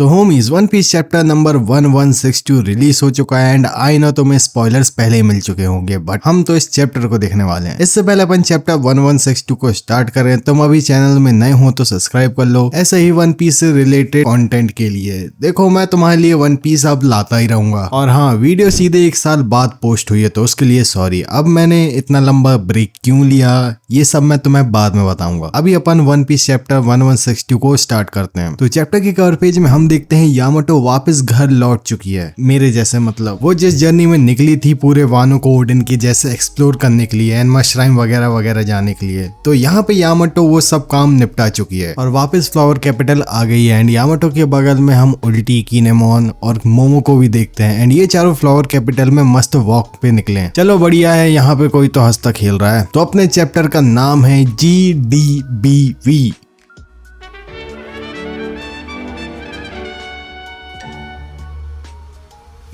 सो homies one piece chapter number 1162 release हो चुका है एंड आई नो तुम्हें स्पॉयलर्स पहले ही मिल चुके होंगे बट हम तो इस चैप्टर को देखने वाले हैं। इससे पहले अपन चैप्टर 1162 को स्टार्ट करें, तुम अभी चैनल में नए हो तो सब्सक्राइब कर लो ऐसे ही वन पीस से रिलेटेड कंटेंट के लिए। देखो मैं तुम्हारे लिए वन पीस अब लाता ही रहूंगा। और हाँ, वीडियो सीधे 1 साल बाद पोस्ट हुई है तो उसके लिए सॉरी। अब मैंने इतना लंबा ब्रेक क्यों लिया ये सब मैं तुम्हें बाद में बताऊंगा। अभी अपन वन पीस चैप्टर 1162 को स्टार्ट करते हैं। तो चैप्टर के कवर पेज में हम देखते हैं यामाटो वापस घर लौट चुकी है। मेरे जैसे मतलब वो जिस जर्नी में निकली थी पूरे वानो को ओडिन के जैसे एक्सप्लोर करने के लिए, एनमा श्राइन वगैरह वगैरह जाने के लिए, तो यहाँ पे यामाटो वो सब काम निपटा चुकी है और वापस फ्लावर कैपिटल आ गई है। एंड यामाटो के बगल में हम उल्टी, किनेमोन और मोमो को भी देखते हैं। एंड ये चारों फ्लावर कैपिटल में मस्त वॉक पे निकले हैं। चलो बढ़िया है, यहाँ पे कोई तो हंसता खेल रहा है। तो अपने चैप्टर का नाम है GDBV।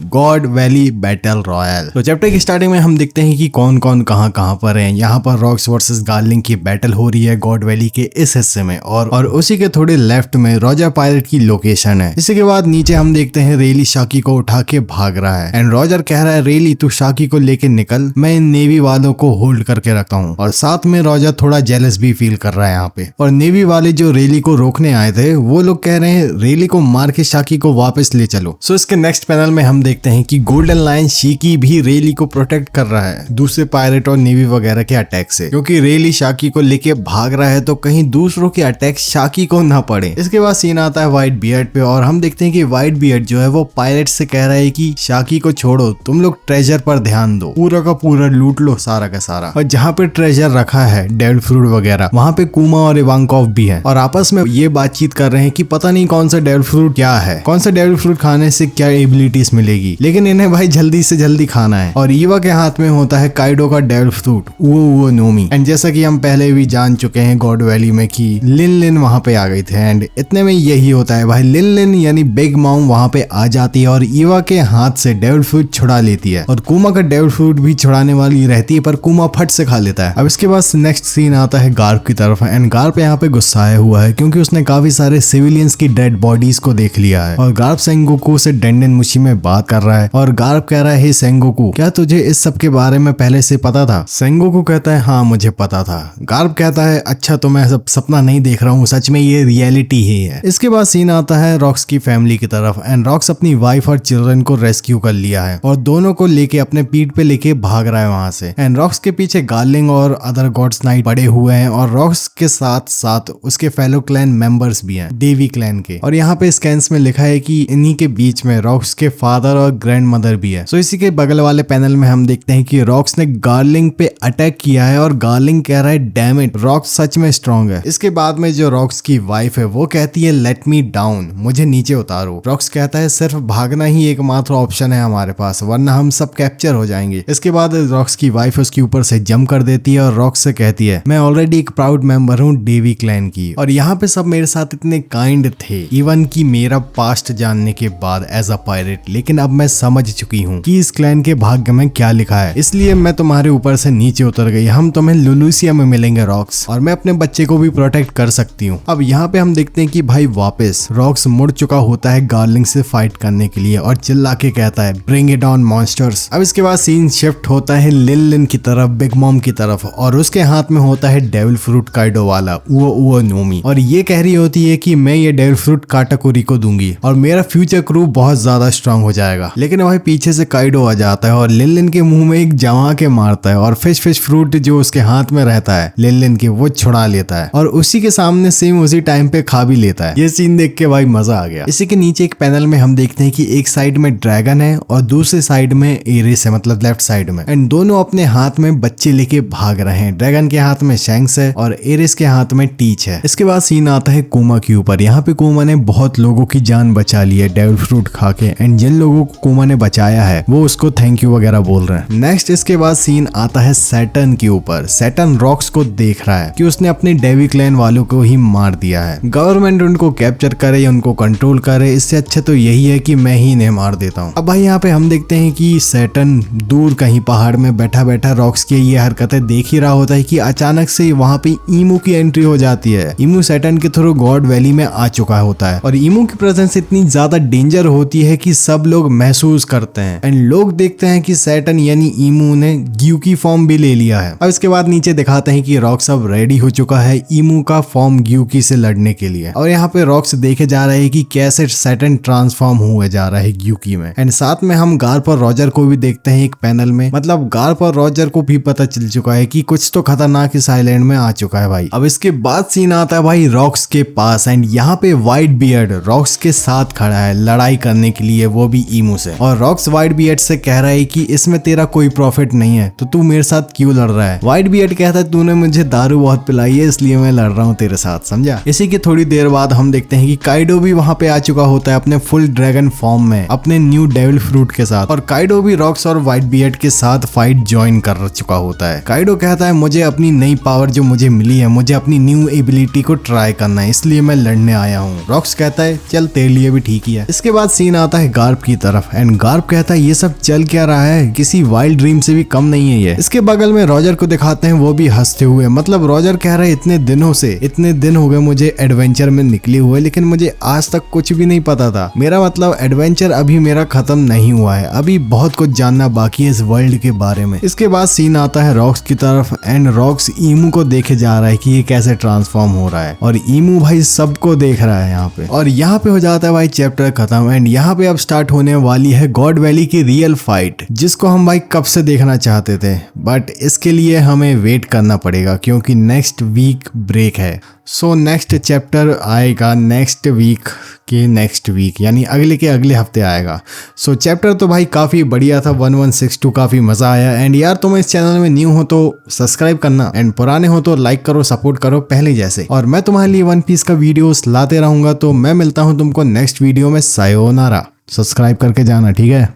God valley battle royal. तो चैप्टर की स्टार्टिंग में हम देखते हैं कि कौन कौन कहां पर है। यहाँ पर रॉक्स वर्सेस गार्लिंग की बैटल हो रही है गॉड वैली के इस हिस्से में और उसी के थोड़े लेफ्ट में रॉजर पायरेट की लोकेशन है। इसी के बाद नीचे हम देखते हैं रेली शाकी को उठा के भाग रहा है एंड रॉजर कह रहा है रेली तू शाकी को लेके निकल, मैं इन नेवी वालों को होल्ड करके रखता हूँ। और साथ में रॉजर थोड़ा जेलस भी फील कर रहा है यहाँ पे। और नेवी वाले जो रेली को रोकने आए थे वो लोग कह रहे हैं रेली को मार के शाकी को वापस ले चलो। सो इसके नेक्स्ट पैनल में हम देखते हैं कि गोल्डन लायन शिकी भी रेली को प्रोटेक्ट कर रहा है दूसरे पायरेट और नेवी वगैरह के अटैक से, क्योंकि रेली शाकी को लेके भाग रहा है तो कहीं दूसरों के अटैक शाकी को ना पड़े। इसके बाद सीन आता है व्हाइट बियर्ड पे और हम देखते हैं कि व्हाइट बियर्ड जो है वो पायरेट से कह रहा है कि शाकी को छोड़ो, तुम लोग ट्रेजर पर ध्यान दो, पूरा का पूरा लूट लो सारा का सारा। और जहाँ पे ट्रेजर रखा है डेविल फ्रूट वगैरह वहाँ पे कुमा और इवांकोव भी है और आपस में ये बातचीत कर रहे हैं कि पता नहीं कौन सा डेविल फ्रूट क्या है, कौन सा डेविल फ्रूट खाने से क्या एबिलिटीज मिलेगी, लेकिन इन्हें भाई जल्दी से जल्दी खाना है। और ईवा के हाथ में होता है काइडो का डेविल फ्रूट वो नोमी। एंड जैसा कि हम पहले भी जान चुके हैं गॉड वैली में कि लिन वहां पे आ गए थे एंड इतने में यही होता है भाई, लिन यानी बिग मॉम वहां पे आ जाती है और ईवा के हाथ से डेविल फ्रूट छुड़ा लेती है और कुमा का डेविल फ्रूट भी छुड़ाने वाली रहती है पर कुमा फट से खा लेता है। अब इसके बाद नेक्स्ट सीन आता है गार्प की तरफ एंड गार्प यहाँ पे गुस्साया हुआ है क्योंकि उसने काफी सारे सिविलियंस की डेड बॉडीज को देख लिया है। और गार्प सेंगोकू से डेंडेन मुशी में बात कर रहा है और गार्प कह रहा है हे सेंगोकू क्या तुझे इस सब के बारे में पहले से पता था? सेंगोकू कहता है हाँ मुझे पता था। गार्प कहता है अच्छा तो मैं सब सपना नहीं देख रहा हूँ, सच में ये रियलिटी ही है। इसके बाद सीन आता है रॉक्स की फैमिली की तरफ एंड रॉक्स अपनी वाइफ और चिल्ड्रन को रेस्क्यू कर लिया है और दोनों को लेके अपने पीठ पे लेके भाग रहा है वहां से। एंड रॉक्स के पीछे गार्लिंग और अदर गॉड्स नाइट पड़े हुए हैं और रॉक्स के साथ साथ उसके फेलो क्लैन मेंबर्स भी हैं डेवी क्लैन के। और यहाँ पे स्कैन्स में लिखा है कि इन्हीं के बीच में रॉक्स के फादर और ग्रैंड मदर भी है। सो इसी के बगल वाले पैनल में हम देखते हैं कि रॉक्स ने गार्लिंग पे अटैक किया है और गार्लिंग कह रहा है डैम इट रॉक्स सच में स्ट्रांग है। इसके बाद में जो रॉक्स की वाइफ है वो कहती है लेट मी डाउन, मुझे नीचे उतारो। रॉक्स कहता है सिर्फ भागना ही एकमात्र ऑप्शन है हमारे पास वरना हम सब कैप्चर हो जाएंगे। इसके बाद रॉक्स की वाइफ उसके ऊपर से जंप कर देती है और रॉक्स से कहती है मैं ऑलरेडी एक प्राउड मेंबर हूँ डेवी क्लैन की और यहाँ पे सब मेरे साथ इतने काइंड थे इवन की मेरा पास्ट जानने के बाद एज अ पायरेट, लेकिन अब मैं समझ चुकी हूँ कि इस क्लैन के भाग्य में क्या लिखा है, इसलिए मैं तुम्हारे ऊपर से नीचे उतर गई। हम तुम्हें लुलूसिया में मिलेंगे रॉक्स और मैं अपने बच्चे को भी प्रोटेक्ट कर सकती हूँ। अब यहाँ पे हम देखते हैं कि भाई वापस रॉक्स मुड़ चुका होता है गार्लिंग से फाइट करने के लिए और चिल्ला के कहता है ब्रिंग इट ऑन मॉन्स्टर्स। अब इसके बाद सीन शिफ्ट होता है लिन की तरफ, बिग मॉम की तरफ और उसके हाथ में होता है डेविल फ्रूट काइडो वाला वो नोमी और ये कह रही होती है कि मैं ये डेविल फ्रूट काटाकुरी को दूंगी और मेरा फ्यूचर क्रू बहुत ज्यादा स्ट्रांग हो जाएगा। लेकिन भाई पीछे से काइडो आ जाता है और लिन के मुंह में एक जमा के मारता है और फिश फ्रूट जो उसके हाथ में रहता है लिन के वो छुड़ा लेता है और उसी के सामने सेम उसी टाइम पे खा भी लेता है। ये सीन देख के भाई मजा आ गया। इसी के नीचे एक पैनल में हम देखते हैं कि एक साइड में ड्रैगन है और दूसरे साइड में एरिस है, मतलब लेफ्ट साइड में, एंड दोनों अपने हाथ में बच्चे लेके भाग रहे हैं। ड्रैगन के हाथ में शैंक्स है और एरिस के हाथ में टीच है। इसके बाद सीन आता है कुमा के ऊपर। यहाँ पे कुमा ने बहुत लोगों की जान बचा ली है डेविल फ्रूट खा के एंड जिन लोगों लोगों को कुमा ने बचाया है वो उसको थैंक यू वगैरह बोल रहे हैं। नेक्स्ट इसके बाद सीन आता है सैटर्न के ऊपर। सैटर्न रॉक्स को देख रहा है कि उसने अपने डेवी क्लैन वालों को ही मार दिया है। गवर्नमेंट उनको कैप्चर करे या उनको कंट्रोल करे, इससे अच्छा तो यही है कि मैं ही इन्हें मार देता हूँ। अब भाई यहाँ पे हम देखते हैं कि सैटर्न दूर कहीं पहाड़ में बैठा बैठा रॉक्स की ये हरकतें देख ही रहा होता है कि अचानक से वहां पे ईमू की एंट्री हो जाती है। ईमू सैटर्न के थ्रू गॉड वैली में आ चुका होता है और ईमू की प्रेजेंस इतनी ज्यादा डेंजर होती है कि सब लोग महसूस करते हैं एंड लोग देखते हैं कि सैटर्न यानी ईमू ने ग्यू की फॉर्म भी ले लिया है। अब इसके बाद नीचे दिखाते हैं कि रॉक्स अब रेडी हो चुका है ईमू का फॉर्म ग्यूकी से लड़ने के लिए और यहाँ पे रॉक्स देखे जा रहे हैं कि कैसे सैटर्न ट्रांसफॉर्म हुए जा रहा है ग्यूकी में। एंड साथ में हम गार पर रॉजर को भी देखते हैं एक पैनल में, मतलब गार पर रॉजर को भी पता चल चुका है कि कुछ तो खतरनाक इस आइलैंड में आ चुका है भाई। अब इसके बाद सीन आता है भाई रॉक्स के पास एंड यहाँ पे व्हाइट बियर्ड रॉक्स के साथ खड़ा है लड़ाई करने के लिए, वो भी ईमू से। और रॉक्स व्हाइट बियर्ड से कह रहा है कि इसमें तेरा कोई प्रॉफिट नहीं है तो तू मेरे साथ क्यों लड़ रहा है। व्हाइट बियर्ड कहता है तूने मुझे दारू बहुत पिलाई है इसलिए मैं लड़ रहा हूँ तेरे साथ, समझा। इसी की थोड़ी देर बाद हम देखते हैं कि काइडो भी वहां पे आ चुका होता है अपने फुल ड्रैगन फॉर्म में अपने न्यू डेविल फ्रूट के साथ और काइडो भी रॉक्स और व्हाइट बियर्ड के साथ फाइट ज्वाइन कर चुका होता है। काइडो कहता है मुझे अपनी नई पावर जो मुझे मिली है, मुझे अपनी न्यू एबिलिटी को ट्राई करना है इसलिए मैं लड़ने आया हूँ। रॉक्स कहता है चल तेरे लिए भी ठीक ही है। इसके बाद सीन आता है गार्प की तरफ एंड गार्प कहता है ये सब चल क्या रहा है, किसी वाइल्ड ड्रीम से भी कम नहीं है ये। इसके बगल में रॉजर को दिखाते हैं, वो भी हंसते हुए, मतलब रॉजर कह रहा है इतने दिन हो गए मुझे एडवेंचर में निकले हुए लेकिन मुझे आज तक कुछ भी नहीं पता था। मेरा मतलब एडवेंचर अभी मेरा खत्म नहीं हुआ है, अभी बहुत कुछ जानना बाकी है इस वर्ल्ड के बारे में। इसके बाद सीन आता है रॉक्स की तरफ एंड रॉक्स ईमू को देखे जा रहा है कि ये कैसे ट्रांसफॉर्म हो रहा है और ईमू भाई सबको देख रहा है यहाँ पे। और यहाँ पे हो जाता है भाई चैप्टर खत्म एंड यहाँ पे अब स्टार्ट होने वाली है गॉड वैली की रियल फाइट जिसको हम भाई कब से देखना चाहते थे, बट इसके लिए हमें वेट करना पड़ेगा क्योंकि नेक्स्ट वीक ब्रेक है। सो नेक्स्ट चैप्टर आएगा नेक्स्ट वीक के नेक्स्ट वीक यानी अगले के अगले हफ्ते आएगा। सो चैप्टर तो भाई काफ़ी बढ़िया था 1162, काफ़ी मज़ा आया एंड यार तुम इस चैनल में न्यू हो तो सब्सक्राइब करना एंड पुराने हो तो लाइक करो, सपोर्ट करो पहले जैसे। और मैं तुम्हारे लिए वन पीस का वीडियोस लाते रहूँगा, तो मैं मिलता हूँ तुमको नेक्स्ट वीडियो में। सायोनारा। सब्सक्राइब करके जाना, ठीक है।